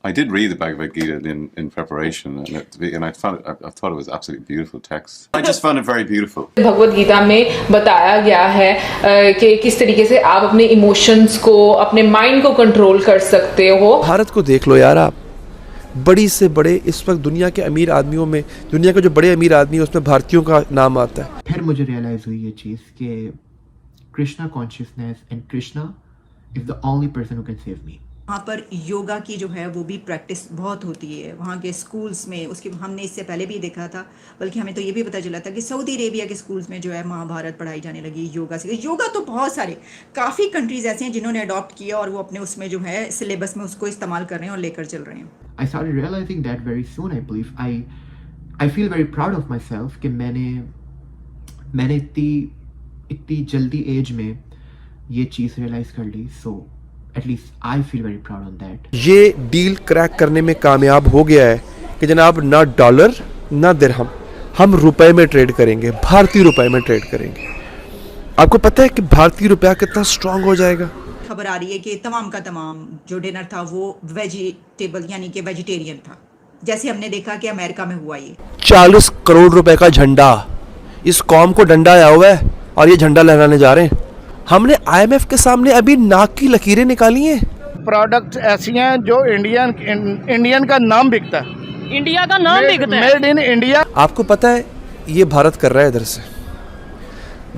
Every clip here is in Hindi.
I did read the Bhagavad Gita in preparation, and I found I thought it was absolutely beautiful text. I just found it very beautiful. Bhagavad Gita में बताया गया है कि किस तरीके से आप अपने इमोशंस को, अपने माइंड को कंट्रोल कर सकते हो। भारत को देख लो यार आप, बड़ी से बड़े इस वक्त दुनिया के अमीर आदमियों में, दुनिया के जो बड़े अमीर आदमी है उसमें भारतीयों का नाम आता है। फिर मुझे रियलाइज हुई ये चीज़ कि Krishna consciousness and Krishna is the only person who can save मी। वहाँ पर योगा की जो है वो भी प्रैक्टिस बहुत होती है वहाँ के स्कूल्स में। उसके हमने इससे पहले भी देखा था, बल्कि हमें तो ये भी पता चला था कि सऊदी अरेबिया के स्कूल्स में जो है महाभारत पढ़ाई जाने लगी, योगा से। योगा तो बहुत सारे काफ़ी कंट्रीज ऐसे हैं जिन्होंने अडॉप्ट किया और वो अपने उसमें जो है सिलेबस में उसको इस्तेमाल कर रहे हैं और लेकर चल रहे हैं। I started realizing that very soon, I believe. I feel very proud of myself कि मैंने इतनी जल्दी एज में ये चीज़ रियलाइज कर ली। So at least I feel very proud on that. ये डील क्रैक करने में कामयाब हो गया है कि जनाब ना डॉलर ना दिरहम, हम रुपए में ट्रेड करेंगे, भारतीय रुपए में ट्रेड करेंगे। आपको पता है कि भारतीय रुपया कितना स्ट्रांग हो जाएगा। खबर आ रही है कि तमाम का तमाम जो डिनर था वो वेजिटेबल यानी कि वेजिटेरियन था, जैसे हमने देखा कि अमेरिका में हुआ। ये 40 करोड़ रुपए का झंडा, इस कौम को डंडा आया हुआ है और ये झंडा लहराने जा रहे हैं। हमने IMF के सामने अभी नाक की लकीरें निकाली हैं। प्रोडक्ट्स ऐसी हैं जो इंडियन का नाम बिकता है, इंडिया का नाम बिकता है, मेड इन इंडिया। आपको पता है ये भारत कर रहा है, इधर से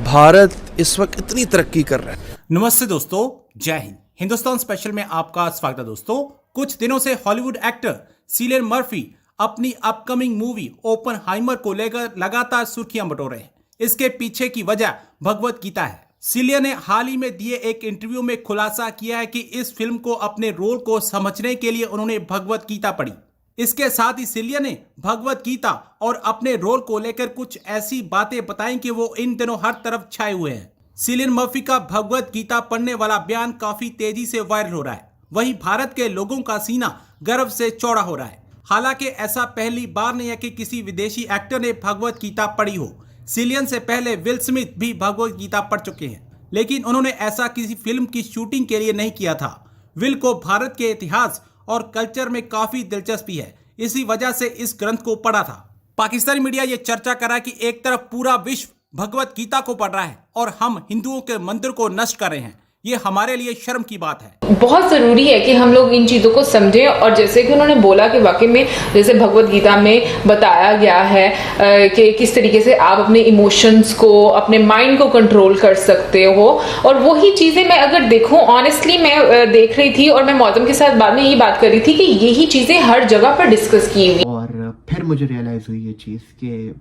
भारत इस वक्त इतनी तरक्की कर रहा है। नमस्ते दोस्तों, जय हिंद। हिंदुस्तान स्पेशल में आपका स्वागत है दोस्तों। कुछ दिनों से हॉलीवुड एक्टर सिलियन मर्फी अपनी अपकमिंग मूवी ओपनहाइमर को लेकर लगातार सुर्खियां बटोर रहे हैं। इसके पीछे की वजह भगवत गीता है। सिलियन ने हाल ही में दिए एक इंटरव्यू में खुलासा किया है कि इस फिल्म को अपने रोल को समझने के लिए उन्होंने भगवत गीता पढ़ी। इसके साथ ही सिलियन ने भगवत गीता और अपने रोल को लेकर कुछ ऐसी बातें बताई कि वो इन दिनों हर तरफ छाए हुए हैं। सिलियन मर्फी का भगवत गीता पढ़ने वाला बयान काफी तेजी से वायरल हो रहा है। वहीं भारत के लोगों का सीना गर्व से चौड़ा हो रहा है। हालांकि ऐसा पहली बार नहीं है कि किसी विदेशी एक्टर ने भगवत गीता पढ़ी हो। सिलियन से पहले विल स्मिथ भी भगवत गीता पढ़ चुके हैं, लेकिन उन्होंने ऐसा किसी फिल्म की शूटिंग के लिए नहीं किया था। विल को भारत के इतिहास और कल्चर में काफी दिलचस्पी है, इसी वजह से इस ग्रंथ को पढ़ा था। पाकिस्तानी मीडिया ये चर्चा कर रहा है कि एक तरफ पूरा विश्व भगवत गीता को पढ़ रहा है और हम हिंदुओं के मंदिर को नष्ट कर रहे हैं। ये हमारे लिए शर्म की बात है। बहुत जरूरी है कि हम लोग इन चीजों को समझें। और जैसे कि उन्होंने बोला कि वाकई में जैसे भगवत गीता में बताया गया है कि किस तरीके से आप अपने इमोशंस को, अपने माइंड को कंट्रोल कर सकते हो। और वही चीजें मैं अगर देखूं, ऑनेस्टली मैं देख रही थी और मैं मौजम के साथ बाद में यही बात कर रही थी कि यही चीजें हर जगह पर डिस्कस की हुई। और फिर मुझे रियलाइज हुई ये चीज़ कि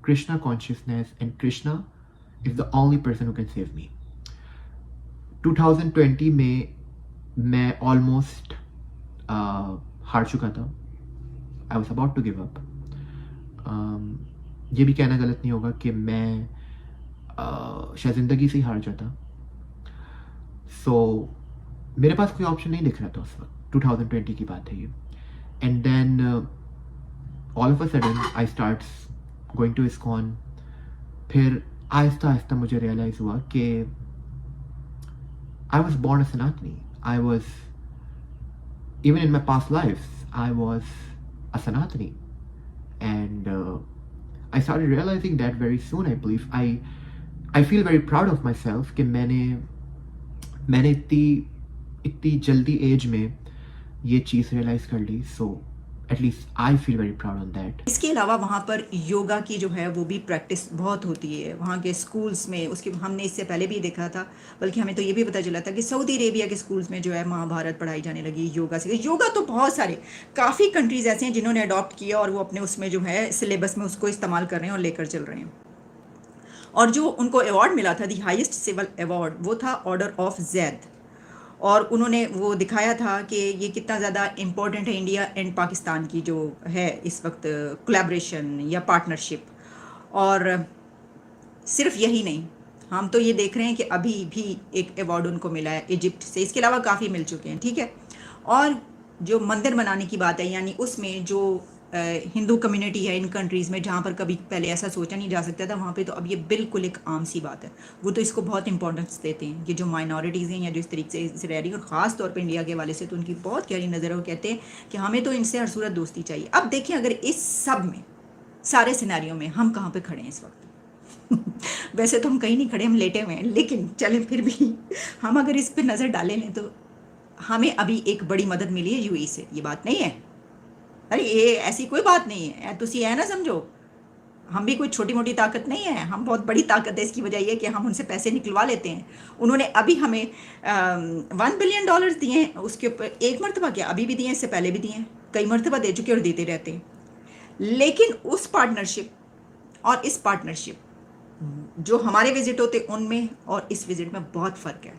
Krishna consciousness and Krishna is the only person who can save me. 2020 में मैं ऑलमोस्ट हार चुका था। I was about to give up. ये भी कहना गलत नहीं होगा कि मैं शायद ज़िंदगी से ही हार जाता। सो मेरे पास कोई ऑप्शन नहीं दिख रहा था उस वक्त। 2020 की बात है ये। And then all of a sudden I start going to ISKCON. फिर आहिस्ता आहिस्ता मुझे रियलाइज़ हुआ कि I was born a Sanatani. Even in my past lives, I was a Sanatani. And I started realizing that very soon, I believe. I feel very proud of myself कि मैंने इतनी जल्दी एज में ये चीज़ रियलाइज कर ली। So at least I feel very proud on that. इसके अलावा वहाँ पर योगा की जो है वो भी प्रैक्टिस बहुत होती है वहाँ के स्कूल्स में। उसके हमने इससे पहले भी देखा था, बल्कि हमें तो ये भी पता चला था कि सऊदी अरेबिया के स्कूल्स में जो है महाभारत पढ़ाई जाने लगी, योगा से। योगा तो बहुत सारे काफ़ी कंट्रीज ऐसे हैं जिन्होंने अडॉप्ट किया और वो अपने उसमें जो है सिलेबस में उसको इस्तेमाल कर रहे हैं और लेकर चल रहे हैं। और जो उनको अवार्ड मिला था, दी हाइस्ट सिविल अवार्ड, वो था ऑर्डर ऑफ जैद। और उन्होंने वो दिखाया था कि ये कितना ज़्यादा इम्पोर्टेंट है इंडिया एंड पाकिस्तान की जो है इस वक्त कोलैबोरेशन या पार्टनरशिप। और सिर्फ यही नहीं, हम तो ये देख रहे हैं कि अभी भी एक अवार्ड उनको मिला है इजिप्ट से। इसके अलावा काफ़ी मिल चुके हैं, ठीक है। और जो मंदिर बनाने की बात है, यानी उसमें जो हिंदू कम्युनिटी है इन कंट्रीज़ में जहाँ पर कभी पहले ऐसा सोचा नहीं जा सकता था, वहाँ पे तो अब ये बिल्कुल एक आम सी बात है। वो तो इसको बहुत इंपॉर्टेंस देते हैं कि जो माइनॉरिटीज़ हैं या जो इस तरीके से रह रही है, और ख़ास तौर पे इंडिया के हवाले से तो उनकी बहुत गहरी नज़र है। वो कहते हैं कि हमें तो इनसे हर सूरत दोस्ती चाहिए। अब देखिए, अगर इस सब में सारे सिनेरियो में हम कहाँ पर खड़े हैं इस वक्त वैसे तो हम कहीं नहीं खड़े, हम लेटे हुए हैं, लेकिन चलें फिर भी हम अगर इस पर नज़र डालें लें तो हमें अभी एक बड़ी मदद मिली है यूएई से। ये बात नहीं है, अरे ये ऐसी कोई बात नहीं है, तुसी है ना समझो, हम भी कोई छोटी मोटी ताकत नहीं है, हम बहुत बड़ी ताकत है। इसकी वजह ये है कि हम उनसे पैसे निकलवा लेते हैं। उन्होंने अभी हमें $1 बिलियन दिए हैं, उसके ऊपर एक मरतबा क्या अभी भी दिए हैं, इससे पहले भी दिए हैं, कई मरतबा दे चुके और देते रहते हैं। लेकिन उस पार्टनरशिप और इस पार्टनरशिप, जो हमारे विजिट होते उनमें और इस विजिट में बहुत फ़र्क है।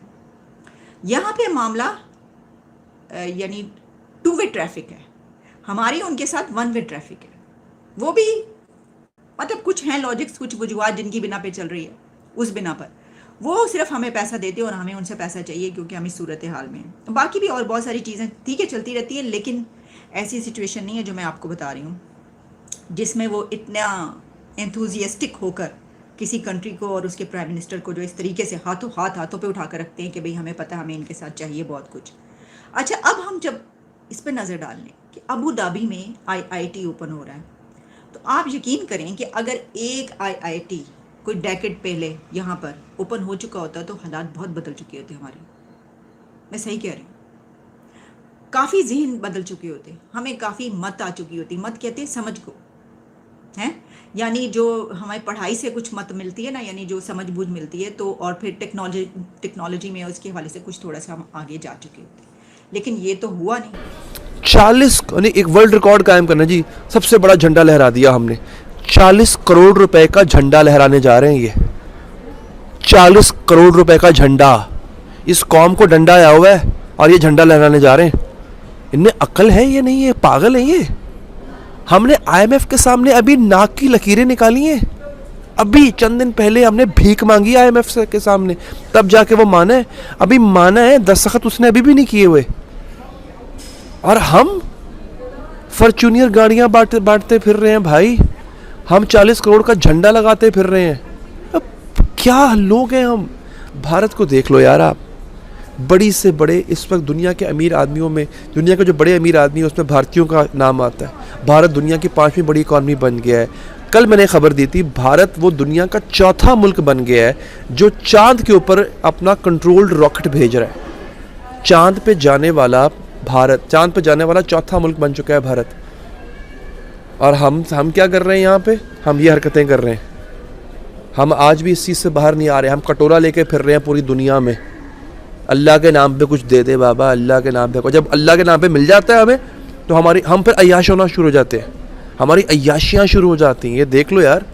यहाँ पे मामला यानी 2 वे ट्रैफिक है, हमारी उनके साथ 1 वे ट्रैफिक है। वो भी मतलब कुछ हैं लॉजिक्स, कुछ वजूहात जिनकी बिना पे चल रही है, उस बिना पर वो सिर्फ हमें पैसा देते हैं और हमें उनसे पैसा चाहिए क्योंकि हम इस सूरत हाल में हैं। बाकी भी और बहुत सारी चीज़ें ठीक है चलती रहती है, लेकिन ऐसी सिचुएशन नहीं है जो मैं आपको बता रही हूँ जिसमें वो इतना एंथुजियास्टिक होकर किसी कंट्री को और उसके प्राइम मिनिस्टर को जो इस तरीके से हाथों पे उठा कर रखते हैं कि भाई हमें पता है, हमें इनके साथ चाहिए बहुत कुछ। अच्छा, अब हम जब इस पर नज़र डाल लें कि अबू धाबी में IIT ओपन हो रहा है, तो आप यकीन करें कि अगर एक IIT कोई डेकेड पहले यहाँ पर ओपन हो चुका होता तो हालात बहुत बदल चुके होते हमारे। मैं सही कह रही हूँ, काफ़ी जहन बदल चुके होते, हमें काफ़ी मत आ चुकी होती। मत कहते हैं समझ को, हैं, यानी जो हमें पढ़ाई से कुछ मत मिलती है ना, यानी जो समझ बूझ मिलती है, तो और फिर टेक्नोलॉजी में उसके हवाले से कुछ थोड़ा सा हम आगे जा चुके होते, लेकिन ये तो हुआ नहीं। 40 एक वर्ल्ड रिकॉर्ड कायम करना जी, सबसे बड़ा झंडा लहरा दिया हमने। 40 करोड़ रुपए का झंडा लहराने जा रहे हैं ये। 40 करोड़ रुपए का झंडा, इस कौम को डंडा आया हुआ है और ये झंडा लहराने जा रहे हैं। इनमें अक्ल है ये नहीं है, पागल है ये। हमने IMF के सामने अभी नाक की लकीरें निकाली हैं, अभी चंद दिन पहले हमने भीख मांगी IMF के सामने, तब जाके वो माना है। अभी माना है, दस्तखत उसने अभी भी नहीं किए हुए, और हम फॉर्च्यूनियर गाड़ियां बांटते फिर रहे हैं भाई। हम 40 करोड़ का झंडा लगाते फिर रहे हैं। अब क्या लोग हैं हम। भारत को देख लो यार आप, बड़ी से बड़े इस वक्त दुनिया के अमीर आदमियों में, दुनिया के जो बड़े अमीर आदमी हैं उसमें भारतीयों का नाम आता है। भारत दुनिया की 5वीं बड़ी इकॉनमी बन गया है। कल मैंने खबर दी थी, भारत वो दुनिया का 4था मुल्क बन गया है जो चांद के ऊपर अपना कंट्रोल्ड रॉकेट भेज रहा है। चांद पे जाने वाला भारत, चांद पे जाने वाला 4था मुल्क बन चुका है भारत। और हम क्या कर रहे हैं यहाँ पे? हम ये हरकतें कर रहे हैं। हम आज भी इस चीज़ से बाहर नहीं आ रहे। हम कटोरा लेके फिर रहे हैं पूरी दुनिया में। अल्लाह के नाम पे कुछ दे दे बाबा, अल्लाह के नाम पे। जब अल्लाह के नाम पे मिल जाता है हमें, तो हम फिर अय्याश होना शुरू हो जाते हैं, हमारी अय्याशियाँ शुरू हो जाती हैं। ये देख लो यार,